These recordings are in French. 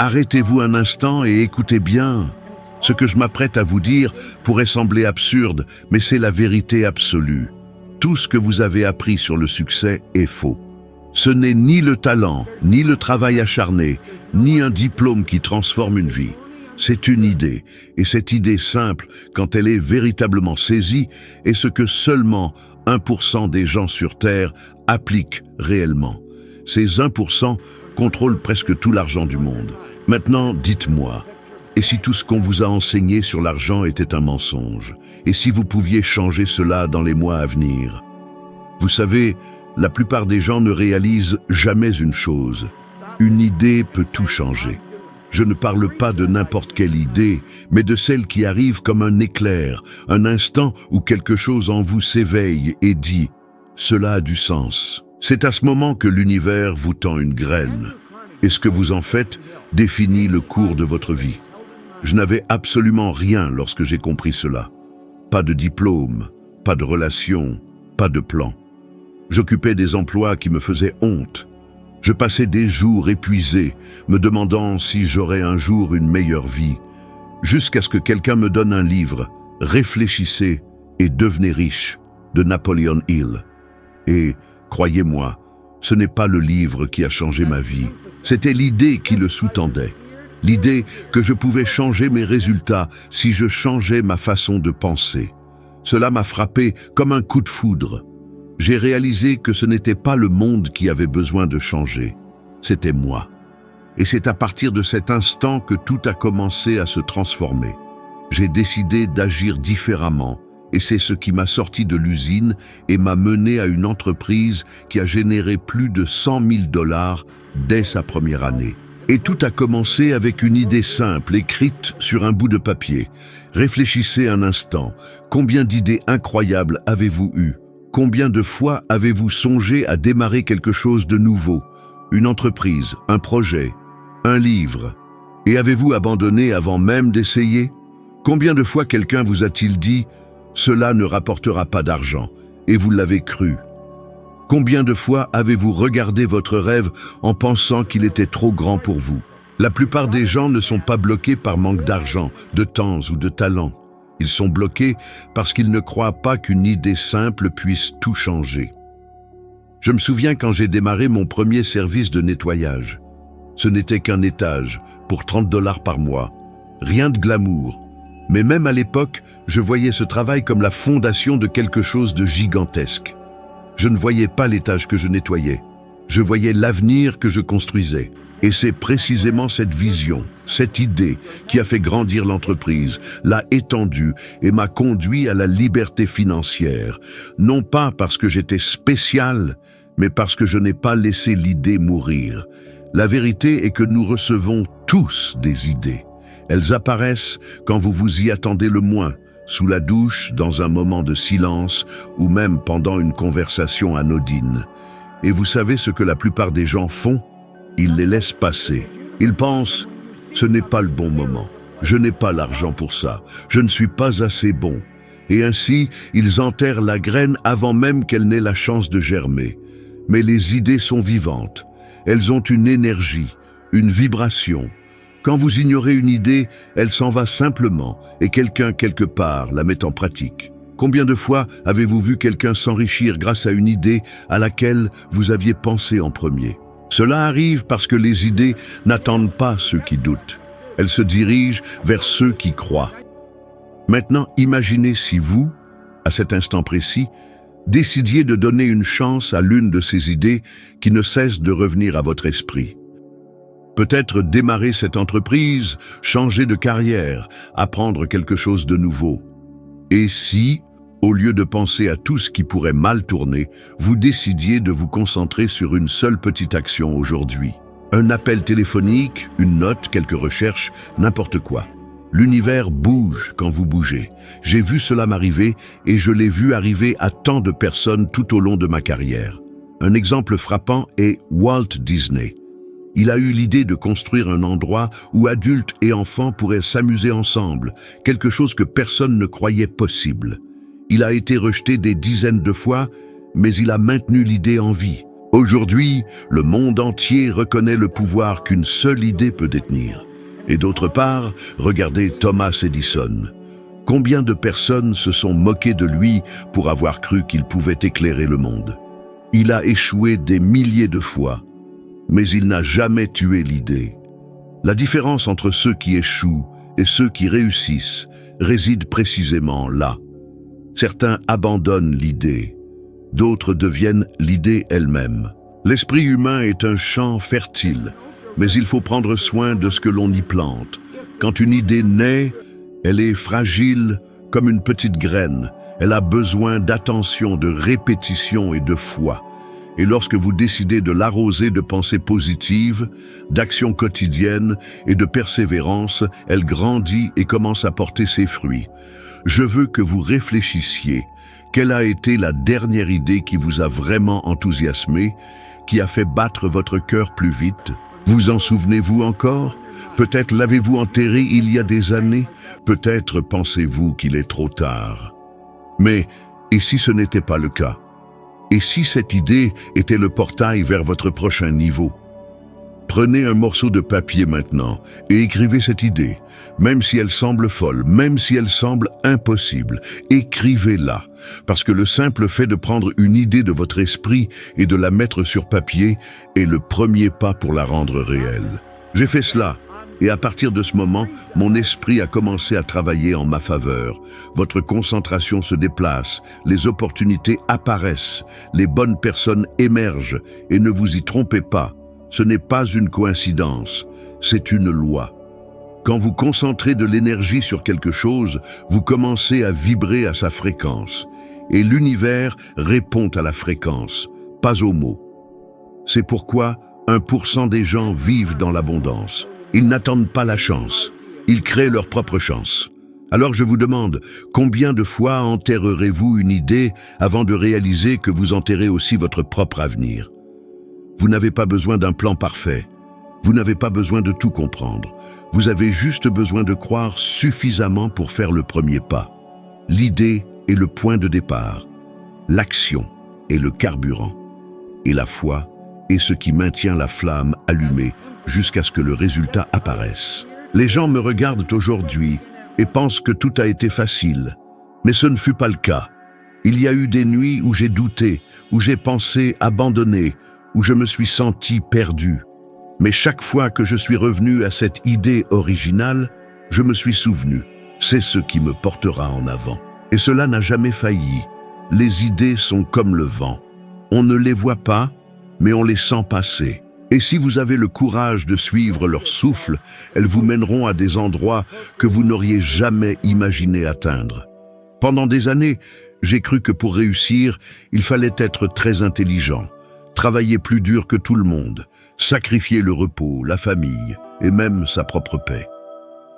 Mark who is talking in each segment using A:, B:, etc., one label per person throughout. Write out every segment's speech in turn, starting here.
A: Arrêtez-vous un instant et écoutez bien. Ce que je m'apprête à vous dire pourrait sembler absurde, mais c'est la vérité absolue. Tout ce que vous avez appris sur le succès est faux. Ce n'est ni le talent, ni le travail acharné, ni un diplôme qui transforme une vie. C'est une idée, et cette idée simple, quand elle est véritablement saisie, est ce que seulement 1% des gens sur Terre appliquent réellement. Ces 1% contrôlent presque tout l'argent du monde. Maintenant, dites-moi, et si tout ce qu'on vous a enseigné sur l'argent était un mensonge? Et si vous pouviez changer cela dans les mois à venir? Vous savez, la plupart des gens ne réalisent jamais une chose. Une idée peut tout changer. Je ne parle pas de n'importe quelle idée, mais de celle qui arrive comme un éclair, un instant où quelque chose en vous s'éveille et dit « Cela a du sens ». C'est à ce moment que l'univers vous tend une graine. Et ce que vous en faites définit le cours de votre vie. Je n'avais absolument rien lorsque j'ai compris cela. Pas de diplôme, pas de relation, pas de plan. J'occupais des emplois qui me faisaient honte. Je passais des jours épuisés, me demandant si j'aurais un jour une meilleure vie, jusqu'à ce que quelqu'un me donne un livre, « Réfléchissez et devenez riche » de Napoleon Hill. Et, croyez-moi, ce n'est pas le livre qui a changé ma vie, c'était l'idée qui le sous-tendait. L'idée que je pouvais changer mes résultats si je changeais ma façon de penser. Cela m'a frappé comme un coup de foudre. J'ai réalisé que ce n'était pas le monde qui avait besoin de changer, c'était moi. Et c'est à partir de cet instant que tout a commencé à se transformer. J'ai décidé d'agir différemment, et c'est ce qui m'a sorti de l'usine et m'a mené à une entreprise qui a généré plus de 100 000 $ dès sa première année. Et tout a commencé avec une idée simple, écrite sur un bout de papier. Réfléchissez un instant, combien d'idées incroyables avez-vous eues? Combien de fois avez-vous songé à démarrer quelque chose de nouveau? Une entreprise, un projet, un livre? Et avez-vous abandonné avant même d'essayer? Combien de fois quelqu'un vous a-t-il dit « Cela ne rapportera pas d'argent » et vous l'avez cru? Combien de fois avez-vous regardé votre rêve en pensant qu'il était trop grand pour vous? La plupart des gens ne sont pas bloqués par manque d'argent, de temps ou de talent. Ils sont bloqués parce qu'ils ne croient pas qu'une idée simple puisse tout changer. Je me souviens quand j'ai démarré mon premier service de nettoyage. Ce n'était qu'un étage, pour 30 $ par mois. Rien de glamour. Mais même à l'époque, je voyais ce travail comme la fondation de quelque chose de gigantesque. Je ne voyais pas l'étage que je nettoyais. Je voyais l'avenir que je construisais. Et c'est précisément cette vision, cette idée qui a fait grandir l'entreprise, l'a étendue et m'a conduit à la liberté financière. Non pas parce que j'étais spécial, mais parce que je n'ai pas laissé l'idée mourir. La vérité est que nous recevons tous des idées. Elles apparaissent quand vous vous y attendez le moins, sous la douche, dans un moment de silence ou même pendant une conversation anodine. Et vous savez ce que la plupart des gens font? Ils les laissent passer. Ils pensent « ce n'est pas le bon moment, je n'ai pas l'argent pour ça, je ne suis pas assez bon ». Et ainsi, ils enterrent la graine avant même qu'elle n'ait la chance de germer. Mais les idées sont vivantes. Elles ont une énergie, une vibration. Quand vous ignorez une idée, elle s'en va simplement et quelqu'un quelque part la met en pratique. Combien de fois avez-vous vu quelqu'un s'enrichir grâce à une idée à laquelle vous aviez pensé en premier? Cela arrive parce que les idées n'attendent pas ceux qui doutent. Elles se dirigent vers ceux qui croient. Maintenant, imaginez si vous, à cet instant précis, décidiez de donner une chance à l'une de ces idées qui ne cesse de revenir à votre esprit. Peut-être démarrer cette entreprise, changer de carrière, apprendre quelque chose de nouveau. Et si, au lieu de penser à tout ce qui pourrait mal tourner, vous décidiez de vous concentrer sur une seule petite action aujourd'hui? Un appel téléphonique, une note, quelques recherches, n'importe quoi. L'univers bouge quand vous bougez. J'ai vu cela m'arriver et je l'ai vu arriver à tant de personnes tout au long de ma carrière. Un exemple frappant est Walt Disney. Il a eu l'idée de construire un endroit où adultes et enfants pourraient s'amuser ensemble, quelque chose que personne ne croyait possible. Il a été rejeté des dizaines de fois, mais il a maintenu l'idée en vie. Aujourd'hui, le monde entier reconnaît le pouvoir qu'une seule idée peut détenir. Et d'autre part, regardez Thomas Edison. Combien de personnes se sont moquées de lui pour avoir cru qu'il pouvait éclairer le monde? Il a échoué des milliers de fois, mais il n'a jamais tué l'idée. La différence entre ceux qui échouent et ceux qui réussissent réside précisément là. Certains abandonnent l'idée, d'autres deviennent l'idée elle-même. L'esprit humain est un champ fertile, mais il faut prendre soin de ce que l'on y plante. Quand une idée naît, elle est fragile comme une petite graine. Elle a besoin d'attention, de répétition et de foi. Et lorsque vous décidez de l'arroser de pensées positives, d'actions quotidiennes et de persévérance, elle grandit et commence à porter ses fruits. Je veux que vous réfléchissiez. Quelle a été la dernière idée qui vous a vraiment enthousiasmé, qui a fait battre votre cœur plus vite? Vous en souvenez-vous encore? Peut-être l'avez-vous enterré il y a des années? Peut-être pensez-vous qu'il est trop tard. Mais, et si ce n'était pas le cas? Et si cette idée était le portail vers votre prochain niveau? Prenez un morceau de papier maintenant et écrivez cette idée. Même si elle semble folle, même si elle semble impossible, écrivez-la. Parce que le simple fait de prendre une idée de votre esprit et de la mettre sur papier est le premier pas pour la rendre réelle. J'ai fait cela. Et à partir de ce moment, mon esprit a commencé à travailler en ma faveur. Votre concentration se déplace, les opportunités apparaissent, les bonnes personnes émergent, et ne vous y trompez pas, ce n'est pas une coïncidence, c'est une loi. Quand vous concentrez de l'énergie sur quelque chose, vous commencez à vibrer à sa fréquence, et l'univers répond à la fréquence, pas aux mots. C'est pourquoi 1% des gens vivent dans l'abondance. Ils n'attendent pas la chance, ils créent leur propre chance. Alors je vous demande, combien de fois enterrerez-vous une idée avant de réaliser que vous enterrez aussi votre propre avenir? Vous n'avez pas besoin d'un plan parfait, vous n'avez pas besoin de tout comprendre, vous avez juste besoin de croire suffisamment pour faire le premier pas. L'idée est le point de départ, l'action est le carburant, et la foi est ce qui maintient la flamme allumée jusqu'à ce que le résultat apparaisse. Les gens me regardent aujourd'hui et pensent que tout a été facile, mais ce ne fut pas le cas. Il y a eu des nuits où j'ai douté, où j'ai pensé abandonner, où je me suis senti perdu. Mais chaque fois que je suis revenu à cette idée originale, je me suis souvenu, c'est ce qui me portera en avant. Et cela n'a jamais failli. Les idées sont comme le vent. On ne les voit pas, mais on les sent passer. Et si vous avez le courage de suivre leur souffle, elles vous mèneront à des endroits que vous n'auriez jamais imaginé atteindre. Pendant des années, j'ai cru que pour réussir, il fallait être très intelligent, travailler plus dur que tout le monde, sacrifier le repos, la famille et même sa propre paix.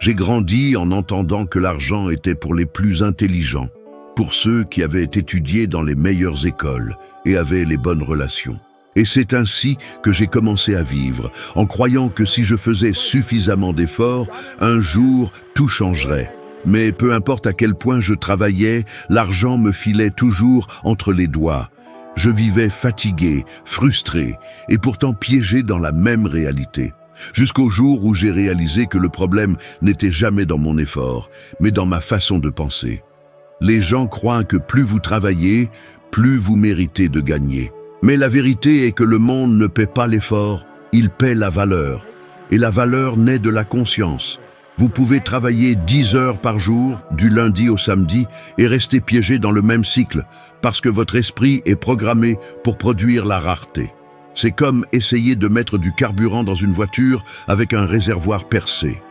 A: J'ai grandi en entendant que l'argent était pour les plus intelligents, pour ceux qui avaient étudié dans les meilleures écoles et avaient les bonnes relations. Et c'est ainsi que j'ai commencé à vivre, en croyant que si je faisais suffisamment d'efforts, un jour tout changerait. Mais peu importe à quel point je travaillais, l'argent me filait toujours entre les doigts. Je vivais fatigué, frustré, et pourtant piégé dans la même réalité. Jusqu'au jour où j'ai réalisé que le problème n'était jamais dans mon effort, mais dans ma façon de penser. Les gens croient que plus vous travaillez, plus vous méritez de gagner. Mais la vérité est que le monde ne paie pas l'effort, il paie la valeur. Et la valeur naît de la conscience. Vous pouvez travailler 10 heures par jour, du lundi au samedi, et rester piégé dans le même cycle, parce que votre esprit est programmé pour produire la rareté. C'est comme essayer de mettre du carburant dans une voiture avec un réservoir percé.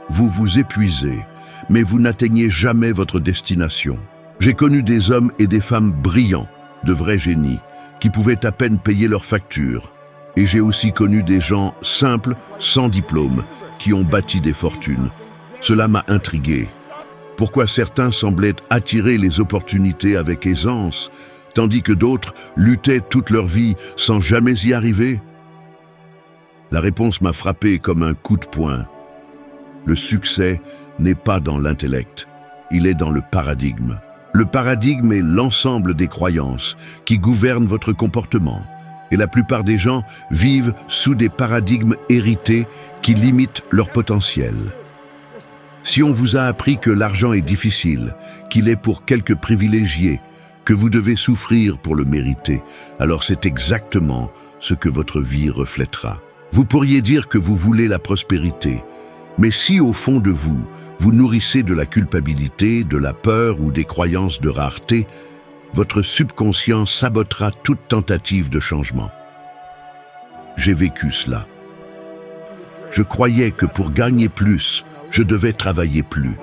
A: Vous vous épuisez, mais vous n'atteignez jamais votre destination. J'ai connu des hommes et des femmes brillants, de vrais génies, qui pouvaient à peine payer leurs factures. Et j'ai aussi connu des gens simples, sans diplôme, qui ont bâti des fortunes. Cela m'a intrigué. Pourquoi certains semblaient attirer les opportunités avec aisance, tandis que d'autres luttaient toute leur vie sans jamais y arriver? La réponse m'a frappé comme un coup de poing. Le succès n'est pas dans l'intellect, il est dans le paradigme. Le paradigme est l'ensemble des croyances qui gouvernent votre comportement. Et la plupart des gens vivent sous des paradigmes hérités qui limitent leur potentiel. Si on vous a appris que l'argent est difficile, qu'il est pour quelques privilégiés, que vous devez souffrir pour le mériter, alors c'est exactement ce que votre vie reflètera. Vous pourriez dire que vous voulez la prospérité, mais si au fond de vous, vous nourrissez de la culpabilité, de la peur ou des croyances de rareté, votre subconscient sabotera toute tentative de changement. J'ai vécu cela. Je croyais que pour gagner plus, je devais travailler plus.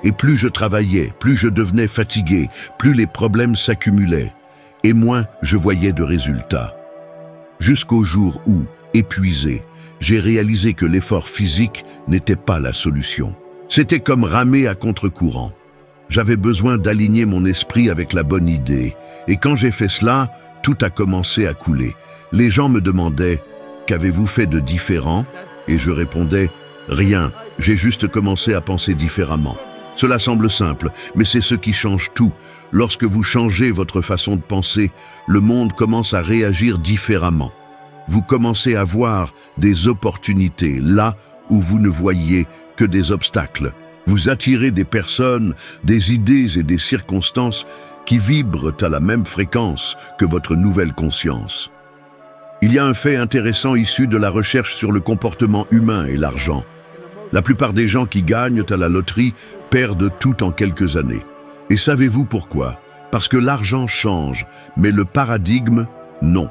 A: Et plus je travaillais, plus je devenais fatigué, plus les problèmes s'accumulaient, et moins je voyais de résultats. Jusqu'au jour où, épuisé, j'ai réalisé que l'effort physique n'était pas la solution. C'était comme ramer à contre-courant. J'avais besoin d'aligner mon esprit avec la bonne idée. Et quand j'ai fait cela, tout a commencé à couler. Les gens me demandaient « Qu'avez-vous fait de différent ?» Et je répondais « Rien, j'ai juste commencé à penser différemment. » Cela semble simple, mais c'est ce qui change tout. Lorsque vous changez votre façon de penser, le monde commence à réagir différemment. Vous commencez à voir des opportunités là où vous ne voyiez que des obstacles. Vous attirez des personnes, des idées et des circonstances qui vibrent à la même fréquence que votre nouvelle conscience. Il y a un fait intéressant issu de la recherche sur le comportement humain et l'argent. La plupart des gens qui gagnent à la loterie perdent tout en quelques années. Et savez-vous pourquoi? Parce que l'argent change, mais le paradigme, non.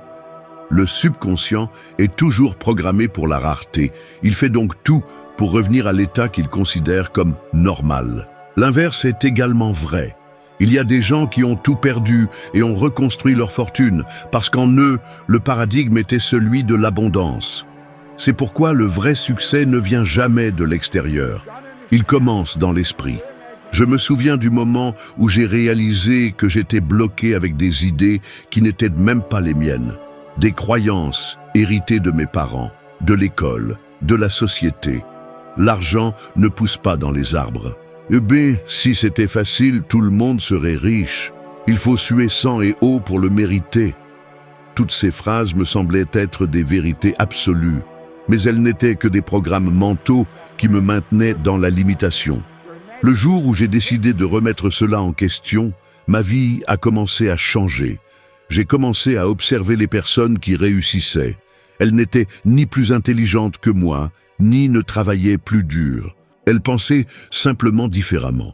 A: Le subconscient est toujours programmé pour la rareté. Il fait donc tout pour revenir à l'état qu'il considère comme normal. L'inverse est également vrai. Il y a des gens qui ont tout perdu et ont reconstruit leur fortune parce qu'en eux, le paradigme était celui de l'abondance. C'est pourquoi le vrai succès ne vient jamais de l'extérieur. Il commence dans l'esprit. Je me souviens du moment où j'ai réalisé que j'étais bloqué avec des idées qui n'étaient même pas les miennes. Des croyances héritées de mes parents, de l'école, de la société. L'argent ne pousse pas dans les arbres. Eh bien, si c'était facile, tout le monde serait riche. Il faut suer sang et eau pour le mériter. Toutes ces phrases me semblaient être des vérités absolues, mais elles n'étaient que des programmes mentaux qui me maintenaient dans la limitation. Le jour où j'ai décidé de remettre cela en question, ma vie a commencé à changer. J'ai commencé à observer les personnes qui réussissaient. Elles n'étaient ni plus intelligentes que moi, ni ne travaillaient plus dur. Elles pensaient simplement différemment.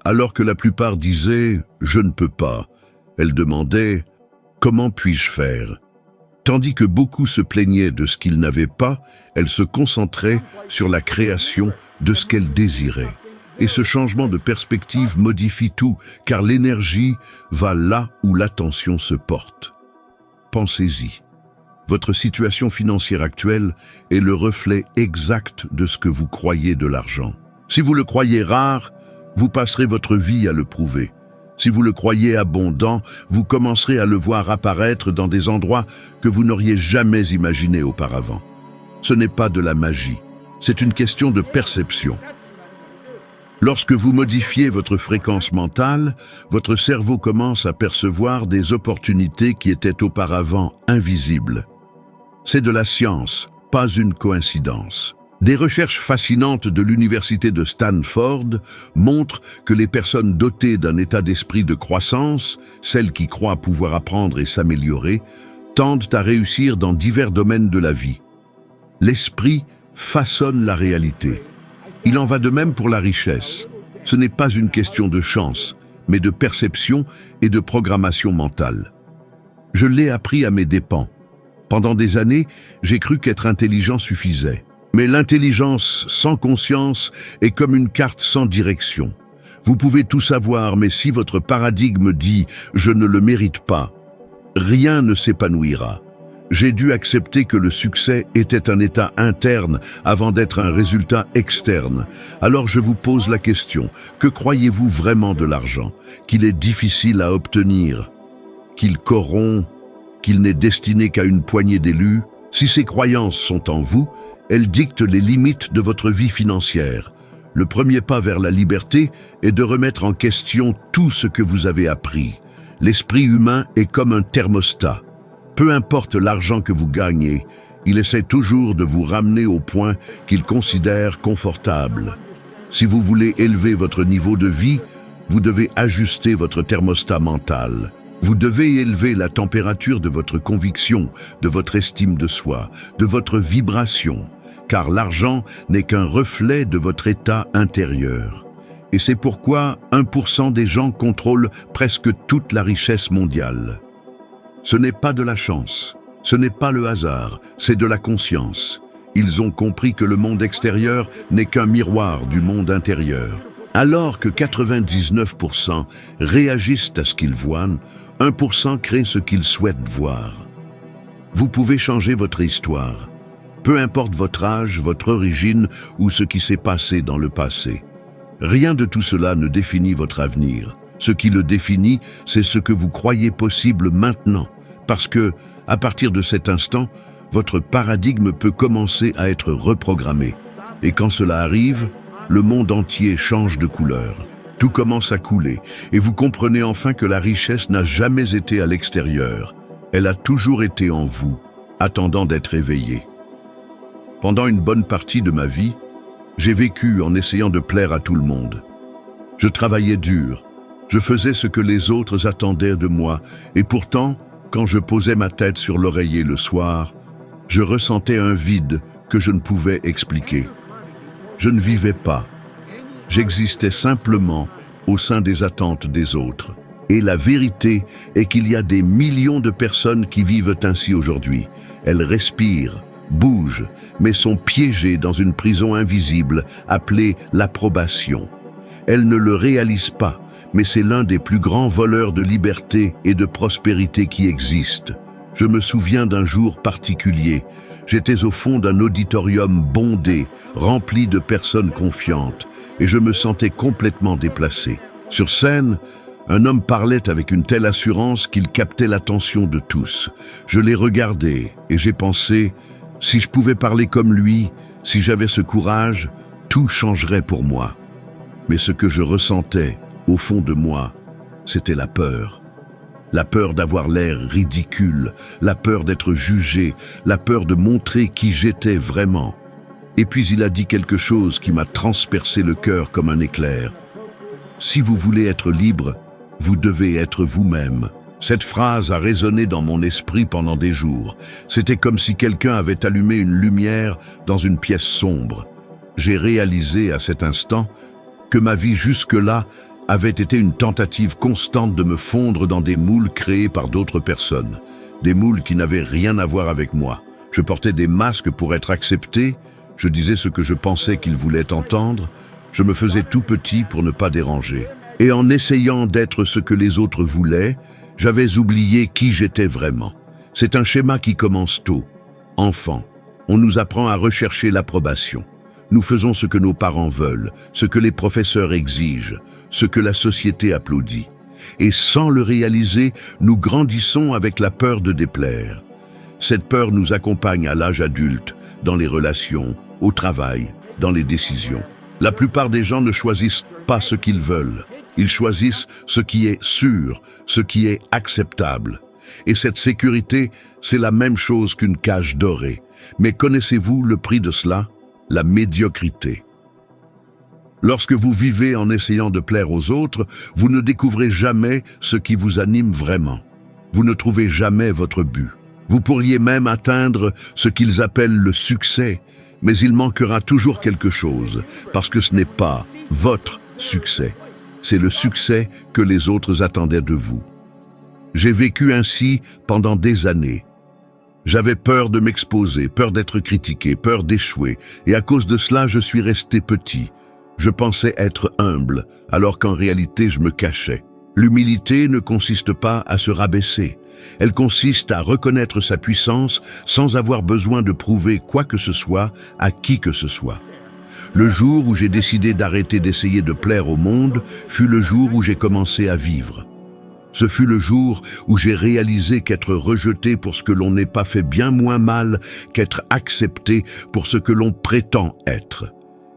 A: Alors que la plupart disaient « je ne peux pas », elles demandaient « comment puis-je faire ?» Tandis que beaucoup se plaignaient de ce qu'ils n'avaient pas, elles se concentraient sur la création de ce qu'elles désiraient. Et ce changement de perspective modifie tout, car l'énergie va là où l'attention se porte. Pensez-y. Votre situation financière actuelle est le reflet exact de ce que vous croyez de l'argent. Si vous le croyez rare, vous passerez votre vie à le prouver. Si vous le croyez abondant, vous commencerez à le voir apparaître dans des endroits que vous n'auriez jamais imaginés auparavant. Ce n'est pas de la magie, c'est une question de perception. Lorsque vous modifiez votre fréquence mentale, votre cerveau commence à percevoir des opportunités qui étaient auparavant invisibles. C'est de la science, pas une coïncidence. Des recherches fascinantes de l'université de Stanford montrent que les personnes dotées d'un état d'esprit de croissance, celles qui croient pouvoir apprendre et s'améliorer, tendent à réussir dans divers domaines de la vie. L'esprit façonne la réalité. Il en va de même pour la richesse. Ce n'est pas une question de chance, mais de perception et de programmation mentale. Je l'ai appris à mes dépens. Pendant des années, j'ai cru qu'être intelligent suffisait. Mais l'intelligence sans conscience est comme une carte sans direction. Vous pouvez tout savoir, mais si votre paradigme dit « je ne le mérite pas », rien ne s'épanouira. J'ai dû accepter que le succès était un état interne avant d'être un résultat externe. Alors je vous pose la question, que croyez-vous vraiment de l'argent? Qu'il est difficile à obtenir? Qu'il corrompt? Qu'il n'est destiné qu'à une poignée d'élus? Si ces croyances sont en vous, elles dictent les limites de votre vie financière. Le premier pas vers la liberté est de remettre en question tout ce que vous avez appris. L'esprit humain est comme un thermostat. Peu importe l'argent que vous gagnez, il essaie toujours de vous ramener au point qu'il considère confortable. Si vous voulez élever votre niveau de vie, vous devez ajuster votre thermostat mental. Vous devez élever la température de votre conviction, de votre estime de soi, de votre vibration, car l'argent n'est qu'un reflet de votre état intérieur. Et c'est pourquoi 1% des gens contrôlent presque toute la richesse mondiale. Ce n'est pas de la chance, ce n'est pas le hasard, c'est de la conscience. Ils ont compris que le monde extérieur n'est qu'un miroir du monde intérieur. Alors que 99% réagissent à ce qu'ils voient, 1% crée ce qu'ils souhaitent voir. Vous pouvez changer votre histoire, peu importe votre âge, votre origine ou ce qui s'est passé dans le passé. Rien de tout cela ne définit votre avenir. Ce qui le définit, c'est ce que vous croyez possible maintenant, parce que, à partir de cet instant, votre paradigme peut commencer à être reprogrammé. Et quand cela arrive, le monde entier change de couleur. Tout commence à couler, et vous comprenez enfin que la richesse n'a jamais été à l'extérieur. Elle a toujours été en vous, attendant d'être éveillée. Pendant une bonne partie de ma vie, j'ai vécu en essayant de plaire à tout le monde. Je travaillais dur, je faisais ce que les autres attendaient de moi, et pourtant, quand je posais ma tête sur l'oreiller le soir, je ressentais un vide que je ne pouvais expliquer. Je ne vivais pas. J'existais simplement au sein des attentes des autres. Et la vérité est qu'il y a des millions de personnes qui vivent ainsi aujourd'hui. Elles respirent, bougent, mais sont piégées dans une prison invisible appelée l'approbation. Elles ne le réalisent pas, mais c'est l'un des plus grands voleurs de liberté et de prospérité qui existent. Je me souviens d'un jour particulier. J'étais au fond d'un auditorium bondé, rempli de personnes confiantes, et je me sentais complètement déplacé. Sur scène, un homme parlait avec une telle assurance qu'il captait l'attention de tous. Je l'ai regardé et j'ai pensé, si je pouvais parler comme lui, si j'avais ce courage, tout changerait pour moi. Mais ce que je ressentais, au fond de moi, c'était la peur. La peur d'avoir l'air ridicule, la peur d'être jugé, la peur de montrer qui j'étais vraiment. Et puis il a dit quelque chose qui m'a transpercé le cœur comme un éclair. Si vous voulez être libre, vous devez être vous-même. Cette phrase a résonné dans mon esprit pendant des jours. C'était comme si quelqu'un avait allumé une lumière dans une pièce sombre. J'ai réalisé à cet instant que ma vie jusque-là avait été une tentative constante de me fondre dans des moules créés par d'autres personnes. Des moules qui n'avaient rien à voir avec moi. Je portais des masques pour être accepté, je disais ce que je pensais qu'ils voulaient entendre, je me faisais tout petit pour ne pas déranger. Et en essayant d'être ce que les autres voulaient, j'avais oublié qui j'étais vraiment. C'est un schéma qui commence tôt. Enfant, on nous apprend à rechercher l'approbation. Nous faisons ce que nos parents veulent, ce que les professeurs exigent, ce que la société applaudit. Et sans le réaliser, nous grandissons avec la peur de déplaire. Cette peur nous accompagne à l'âge adulte, dans les relations, au travail, dans les décisions. La plupart des gens ne choisissent pas ce qu'ils veulent. Ils choisissent ce qui est sûr, ce qui est acceptable. Et cette sécurité, c'est la même chose qu'une cage dorée. Mais connaissez-vous le prix de cela ? La médiocrité. Lorsque vous vivez en essayant de plaire aux autres, vous ne découvrez jamais ce qui vous anime vraiment. Vous ne trouvez jamais votre but. Vous pourriez même atteindre ce qu'ils appellent le succès, mais il manquera toujours quelque chose, parce que ce n'est pas votre succès. C'est le succès que les autres attendaient de vous. J'ai vécu ainsi pendant des années. J'avais peur de m'exposer, peur d'être critiqué, peur d'échouer, et à cause de cela, je suis resté petit. Je pensais être humble, alors qu'en réalité, je me cachais. L'humilité ne consiste pas à se rabaisser. Elle consiste à reconnaître sa puissance sans avoir besoin de prouver quoi que ce soit à qui que ce soit. Le jour où j'ai décidé d'arrêter d'essayer de plaire au monde fut le jour où j'ai commencé à vivre. Ce fut le jour où j'ai réalisé qu'être rejeté pour ce que l'on n'est pas fait bien moins mal qu'être accepté pour ce que l'on prétend être.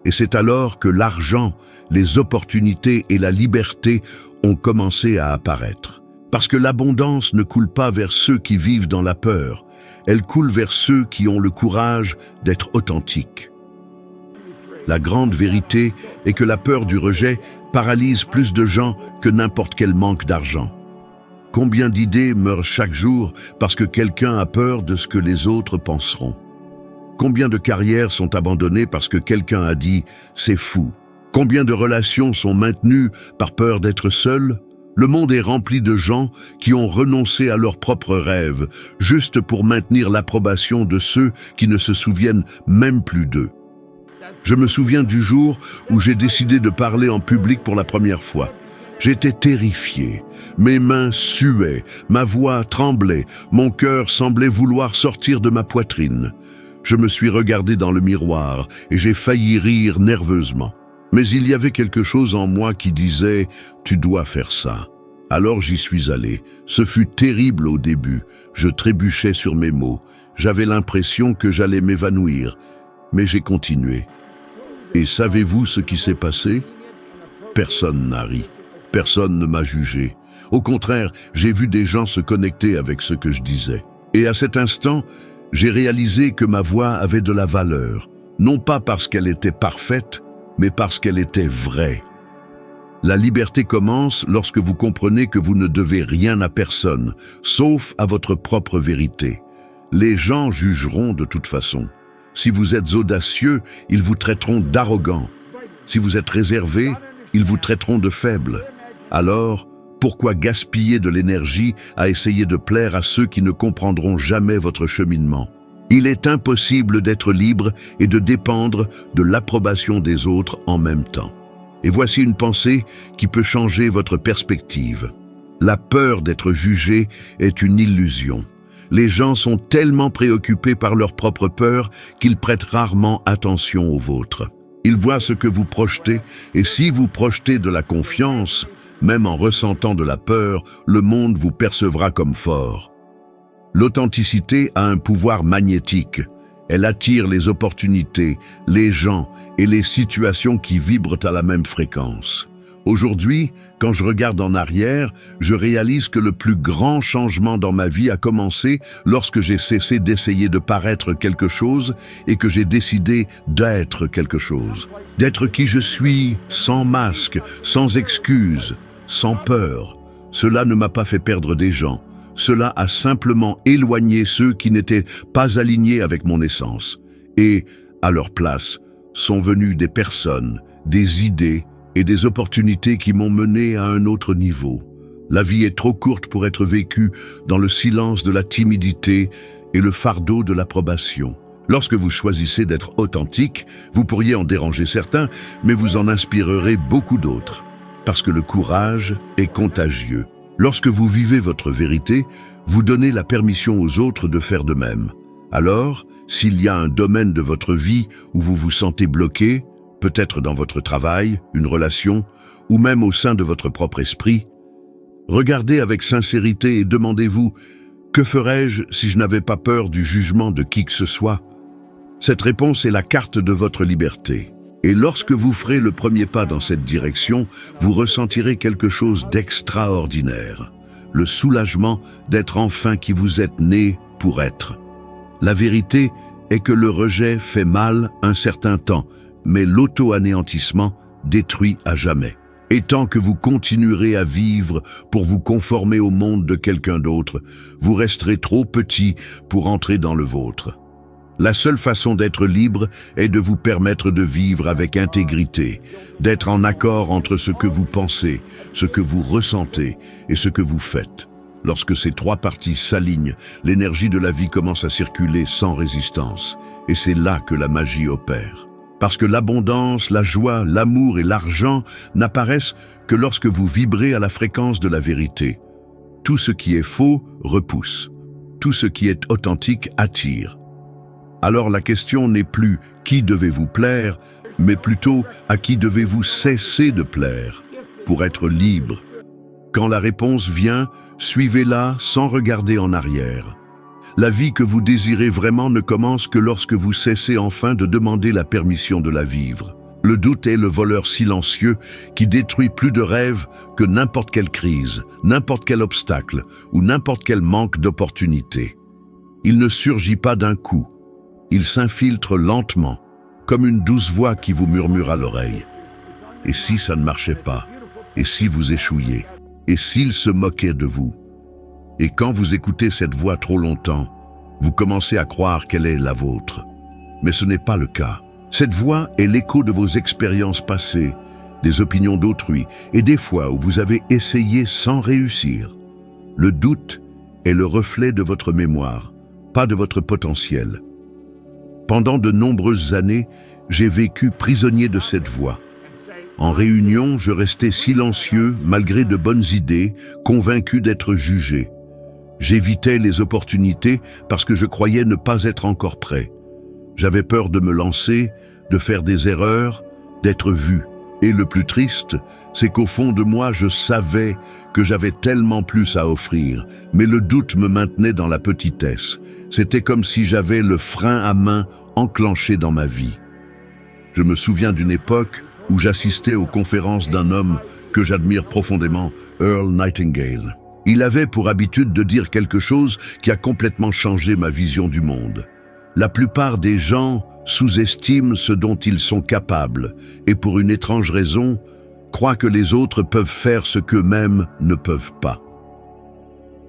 A: Et c'est alors que l'argent, les opportunités et la liberté ont commencé à apparaître. Parce que l'abondance ne coule pas vers ceux qui vivent dans la peur, elle coule vers ceux qui ont le courage d'être authentiques. La grande vérité est que la peur du rejet paralyse plus de gens que n'importe quel manque d'argent. Combien d'idées meurent chaque jour parce que quelqu'un a peur de ce que les autres penseront? Combien de carrières sont abandonnées parce que quelqu'un a dit « c'est fou ». Combien de relations sont maintenues par peur d'être seules? Le monde est rempli de gens qui ont renoncé à leurs propres rêves, juste pour maintenir l'approbation de ceux qui ne se souviennent même plus d'eux. Je me souviens du jour où j'ai décidé de parler en public pour la première fois. J'étais terrifié, mes mains suaient, ma voix tremblait, mon cœur semblait vouloir sortir de ma poitrine. Je me suis regardé dans le miroir et j'ai failli rire nerveusement. Mais il y avait quelque chose en moi qui disait « tu dois faire ça ». Alors j'y suis allé. Ce fut terrible au début. Je trébuchais sur mes mots. J'avais l'impression que j'allais m'évanouir. Mais j'ai continué. Et savez-vous ce qui s'est passé? Personne n'a ri. Personne ne m'a jugé. Au contraire, j'ai vu des gens se connecter avec ce que je disais. Et à cet instant, j'ai réalisé que ma voix avait de la valeur. Non pas parce qu'elle était parfaite, mais parce qu'elle était vraie. La liberté commence lorsque vous comprenez que vous ne devez rien à personne, sauf à votre propre vérité. Les gens jugeront de toute façon. Si vous êtes audacieux, ils vous traiteront d'arrogant. Si vous êtes réservé, ils vous traiteront de faible. Alors, pourquoi gaspiller de l'énergie à essayer de plaire à ceux qui ne comprendront jamais votre cheminement? Il est impossible d'être libre et de dépendre de l'approbation des autres en même temps. Et voici une pensée qui peut changer votre perspective. La peur d'être jugé est une illusion. Les gens sont tellement préoccupés par leur propre peur qu'ils prêtent rarement attention aux vôtres. Ils voient ce que vous projetez, et si vous projetez de la confiance, même en ressentant de la peur, le monde vous percevra comme fort. L'authenticité a un pouvoir magnétique. Elle attire les opportunités, les gens et les situations qui vibrent à la même fréquence. Aujourd'hui, quand je regarde en arrière, je réalise que le plus grand changement dans ma vie a commencé lorsque j'ai cessé d'essayer de paraître quelque chose et que j'ai décidé d'être quelque chose. D'être qui je suis, sans masque, sans excuse, sans peur. Cela ne m'a pas fait perdre des gens. Cela a simplement éloigné ceux qui n'étaient pas alignés avec mon essence. Et, à leur place, sont venues des personnes, des idées et des opportunités qui m'ont mené à un autre niveau. La vie est trop courte pour être vécue dans le silence de la timidité et le fardeau de l'approbation. Lorsque vous choisissez d'être authentique, vous pourriez en déranger certains, mais vous en inspirerez beaucoup d'autres. Parce que le courage est contagieux. Lorsque vous vivez votre vérité, vous donnez la permission aux autres de faire de même. Alors, s'il y a un domaine de votre vie où vous vous sentez bloqué, peut-être dans votre travail, une relation, ou même au sein de votre propre esprit, regardez avec sincérité et demandez-vous « Que ferais-je si je n'avais pas peur du jugement de qui que ce soit ?» Cette réponse est la carte de votre liberté. Et lorsque vous ferez le premier pas dans cette direction, vous ressentirez quelque chose d'extraordinaire. Le soulagement d'être enfin qui vous êtes né pour être. La vérité est que le rejet fait mal un certain temps, mais l'auto-anéantissement détruit à jamais. Et tant que vous continuerez à vivre pour vous conformer au monde de quelqu'un d'autre, vous resterez trop petit pour entrer dans le vôtre. La seule façon d'être libre est de vous permettre de vivre avec intégrité, d'être en accord entre ce que vous pensez, ce que vous ressentez et ce que vous faites. Lorsque ces trois parties s'alignent, l'énergie de la vie commence à circuler sans résistance. Et c'est là que la magie opère. Parce que l'abondance, la joie, l'amour et l'argent n'apparaissent que lorsque vous vibrez à la fréquence de la vérité. Tout ce qui est faux repousse. Tout ce qui est authentique attire. Alors la question n'est plus « qui devez-vous plaire ?», mais plutôt « à qui devez-vous cesser de plaire ?» pour être libre. Quand la réponse vient, suivez-la sans regarder en arrière. La vie que vous désirez vraiment ne commence que lorsque vous cessez enfin de demander la permission de la vivre. Le doute est le voleur silencieux qui détruit plus de rêves que n'importe quelle crise, n'importe quel obstacle ou n'importe quel manque d'opportunité. Il ne surgit pas d'un coup. Il s'infiltre lentement, comme une douce voix qui vous murmure à l'oreille. Et si ça ne marchait pas? Et si vous échouiez? Et s'il se moquait de vous? Et quand vous écoutez cette voix trop longtemps, vous commencez à croire qu'elle est la vôtre. Mais ce n'est pas le cas. Cette voix est l'écho de vos expériences passées, des opinions d'autrui et des fois où vous avez essayé sans réussir. Le doute est le reflet de votre mémoire, pas de votre potentiel. Pendant de nombreuses années, j'ai vécu prisonnier de cette voix. En réunion, je restais silencieux malgré de bonnes idées, convaincu d'être jugé. J'évitais les opportunités parce que je croyais ne pas être encore prêt. J'avais peur de me lancer, de faire des erreurs, d'être vu. Et le plus triste, c'est qu'au fond de moi, je savais que j'avais tellement plus à offrir, mais le doute me maintenait dans la petitesse. C'était comme si j'avais le frein à main enclenché dans ma vie. Je me souviens d'une époque où j'assistais aux conférences d'un homme que j'admire profondément, Earl Nightingale. Il avait pour habitude de dire quelque chose qui a complètement changé ma vision du monde. La plupart des gens sous-estiment ce dont ils sont capables et pour une étrange raison, croient que les autres peuvent faire ce qu'eux-mêmes ne peuvent pas.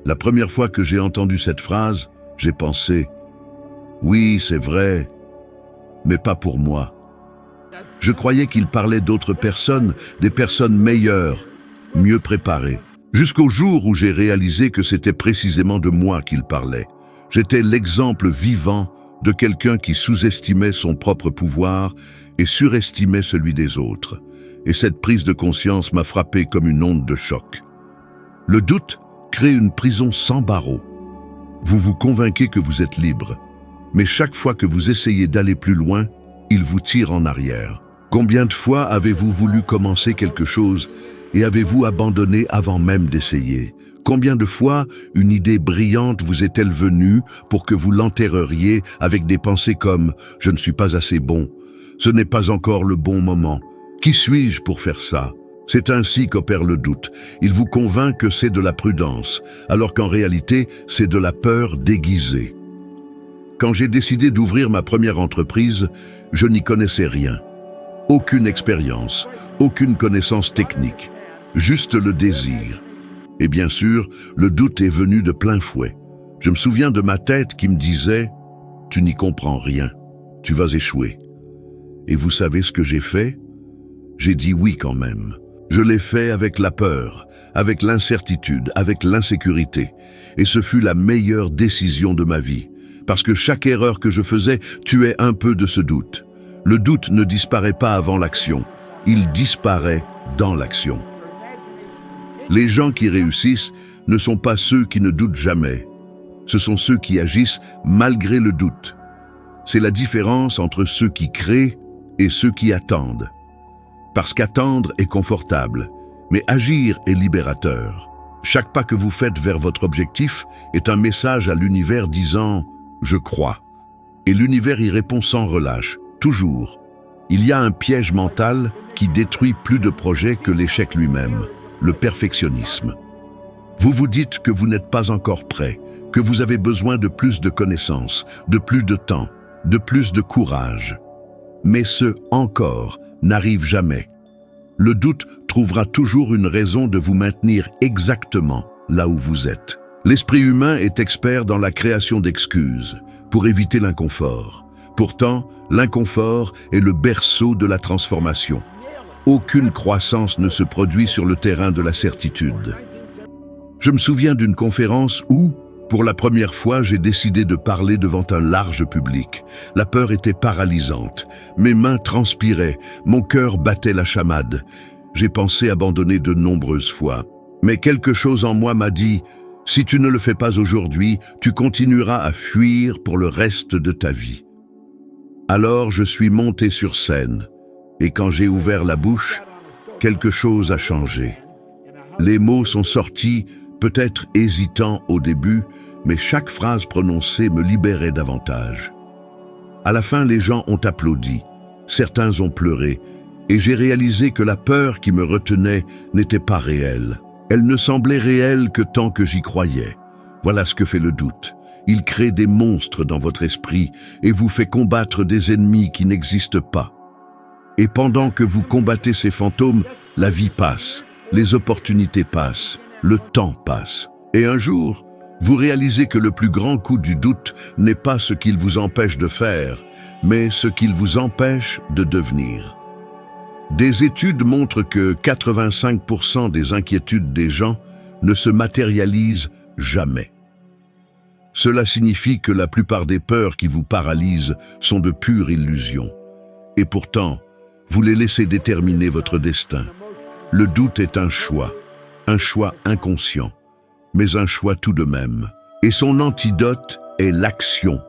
A: La première fois que j'ai entendu cette phrase, j'ai pensé « Oui, c'est vrai, mais pas pour moi ». Je croyais qu'il parlait d'autres personnes, des personnes meilleures, mieux préparées. Jusqu'au jour où j'ai réalisé que c'était précisément de moi qu'il parlait. J'étais l'exemple vivant de quelqu'un qui sous-estimait son propre pouvoir et surestimait celui des autres. Et cette prise de conscience m'a frappé comme une onde de choc. Le doute crée une prison sans barreaux. Vous vous convainquez que vous êtes libre, mais chaque fois que vous essayez d'aller plus loin, il vous tire en arrière. Combien de fois avez-vous voulu commencer quelque chose et avez-vous abandonné avant même d'essayer? Combien de fois une idée brillante vous est-elle venue pour que vous l'enterreriez avec des pensées comme « Je ne suis pas assez bon, ce n'est pas encore le bon moment, qui suis-je pour faire ça ?» C'est ainsi qu'opère le doute. Il vous convainc que c'est de la prudence, alors qu'en réalité, c'est de la peur déguisée. Quand j'ai décidé d'ouvrir ma première entreprise, je n'y connaissais rien. Aucune expérience, aucune connaissance technique, juste le désir. Et bien sûr, le doute est venu de plein fouet. Je me souviens de ma tête qui me disait « Tu n'y comprends rien, tu vas échouer ». Et vous savez ce que j'ai fait? J'ai dit oui quand même. Je l'ai fait avec la peur, avec l'incertitude, avec l'insécurité. Et ce fut la meilleure décision de ma vie, parce que chaque erreur que je faisais tuait un peu de ce doute. Le doute ne disparaît pas avant l'action, il disparaît dans l'action. Les gens qui réussissent ne sont pas ceux qui ne doutent jamais. Ce sont ceux qui agissent malgré le doute. C'est la différence entre ceux qui créent et ceux qui attendent. Parce qu'attendre est confortable, mais agir est libérateur. Chaque pas que vous faites vers votre objectif est un message à l'univers disant « Je crois ». Et l'univers y répond sans relâche, toujours. Il y a un piège mental qui détruit plus de projets que l'échec lui-même. Le perfectionnisme. Vous vous dites que vous n'êtes pas encore prêt, que vous avez besoin de plus de connaissances, de plus de temps, de plus de courage. Mais ce « encore » n'arrive jamais. Le doute trouvera toujours une raison de vous maintenir exactement là où vous êtes. L'esprit humain est expert dans la création d'excuses pour éviter l'inconfort. Pourtant, l'inconfort est le berceau de la transformation. Aucune croissance ne se produit sur le terrain de la certitude. Je me souviens d'une conférence où, pour la première fois, j'ai décidé de parler devant un large public. La peur était paralysante. Mes mains transpiraient, mon cœur battait la chamade. J'ai pensé abandonner de nombreuses fois. Mais quelque chose en moi m'a dit « Si tu ne le fais pas aujourd'hui, tu continueras à fuir pour le reste de ta vie. » Alors je suis monté sur scène. Et quand j'ai ouvert la bouche, quelque chose a changé. Les mots sont sortis, peut-être hésitants au début, mais chaque phrase prononcée me libérait davantage. À la fin, les gens ont applaudi, certains ont pleuré, Et j'ai réalisé que la peur qui me retenait n'était pas réelle. Elle ne semblait réelle que tant que j'y croyais. Voilà ce que fait le doute. Il crée des monstres dans votre esprit et vous fait combattre des ennemis qui n'existent pas. Et pendant que vous combattez ces fantômes, la vie passe, les opportunités passent, le temps passe. Et un jour, vous réalisez que le plus grand coup du doute n'est pas ce qu'il vous empêche de faire, mais ce qu'il vous empêche de devenir. Des études montrent que 85% des inquiétudes des gens ne se matérialisent jamais. Cela signifie que la plupart des peurs qui vous paralysent sont de pures illusions. Et pourtant, vous les laissez déterminer votre destin. Le doute est un choix inconscient, mais un choix tout de même. Et son antidote est l'action.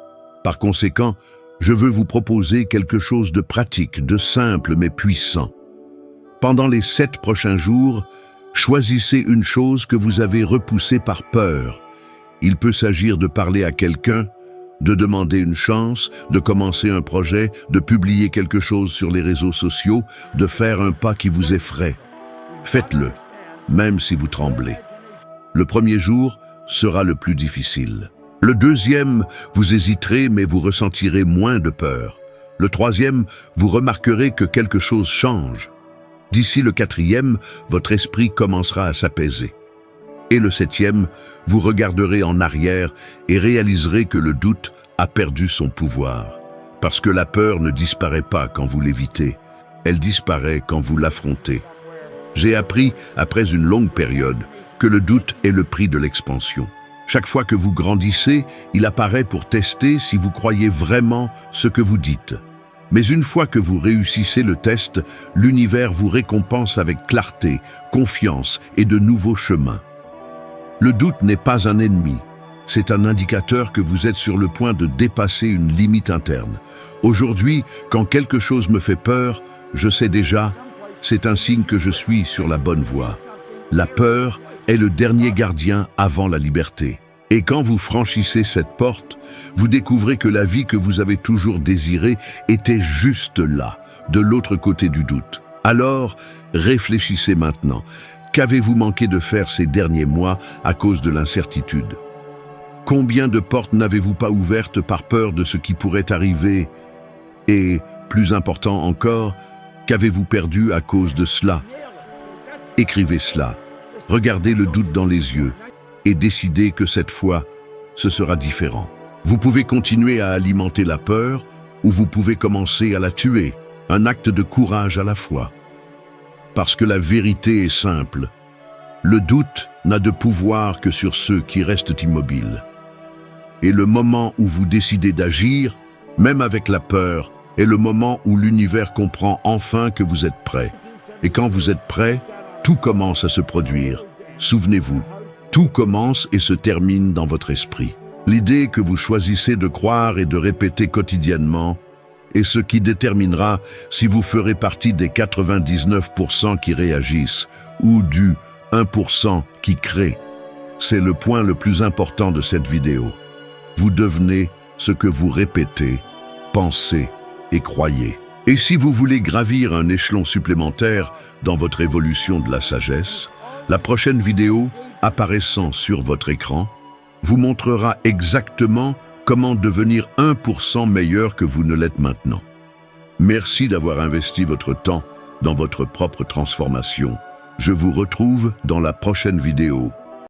A: Par conséquent, je veux vous proposer quelque chose de pratique, de simple mais puissant. Pendant les 7 prochains jours, choisissez une chose que vous avez repoussée par peur. Il peut s'agir de parler à quelqu'un, de demander une chance, de commencer un projet, de publier quelque chose sur les réseaux sociaux, de faire un pas qui vous effraie. Faites-le, même si vous tremblez. Le premier jour sera le plus difficile. Le deuxième, vous hésiterez mais vous ressentirez moins de peur. Le troisième, vous remarquerez que quelque chose change. D'ici le 4e, votre esprit commencera à s'apaiser. Et le 7e, vous regarderez en arrière et réaliserez que le doute a perdu son pouvoir. Parce que la peur ne disparaît pas quand vous l'évitez, elle disparaît quand vous l'affrontez. J'ai appris, après une longue période, que le doute est le prix de l'expansion. Chaque fois que vous grandissez, il apparaît pour tester si vous croyez vraiment ce que vous dites. Mais une fois que vous réussissez le test, l'univers vous récompense avec clarté, confiance et de nouveaux chemins. Le doute n'est pas un ennemi, c'est un indicateur que vous êtes sur le point de dépasser une limite interne. Aujourd'hui, quand quelque chose me fait peur, je sais déjà, c'est un signe que je suis sur la bonne voie. La peur est le dernier gardien avant la liberté. Et quand vous franchissez cette porte, vous découvrez que la vie que vous avez toujours désirée était juste là, de l'autre côté du doute. Alors, réfléchissez maintenant. Qu'avez-vous manqué de faire ces derniers mois à cause de l'incertitude? Combien de portes n'avez-vous pas ouvertes par peur de ce qui pourrait arriver? Et, plus important encore, qu'avez-vous perdu à cause de cela? Écrivez cela, regardez le doute dans les yeux et décidez que cette fois, ce sera différent. Vous pouvez continuer à alimenter la peur ou vous pouvez commencer à la tuer, un acte de courage à la fois. Parce que la vérité est simple. Le doute n'a de pouvoir que sur ceux qui restent immobiles. Et le moment où vous décidez d'agir, même avec la peur, est le moment où l'univers comprend enfin que vous êtes prêt. Et quand vous êtes prêt, tout commence à se produire. Souvenez-vous, tout commence et se termine dans votre esprit. L'idée que vous choisissez de croire et de répéter quotidiennement est ce qui déterminera si vous ferez partie des 99% qui réagissent ou du 1% qui crée. C'est le point le plus important de cette vidéo. Vous devenez ce que vous répétez, pensez et croyez. Et si vous voulez gravir un échelon supplémentaire dans votre évolution de la sagesse, la prochaine vidéo, apparaissant sur votre écran, vous montrera exactement comment devenir 1% meilleur que vous ne l'êtes maintenant. Merci d'avoir investi votre temps dans votre propre transformation. Je vous retrouve dans la prochaine vidéo.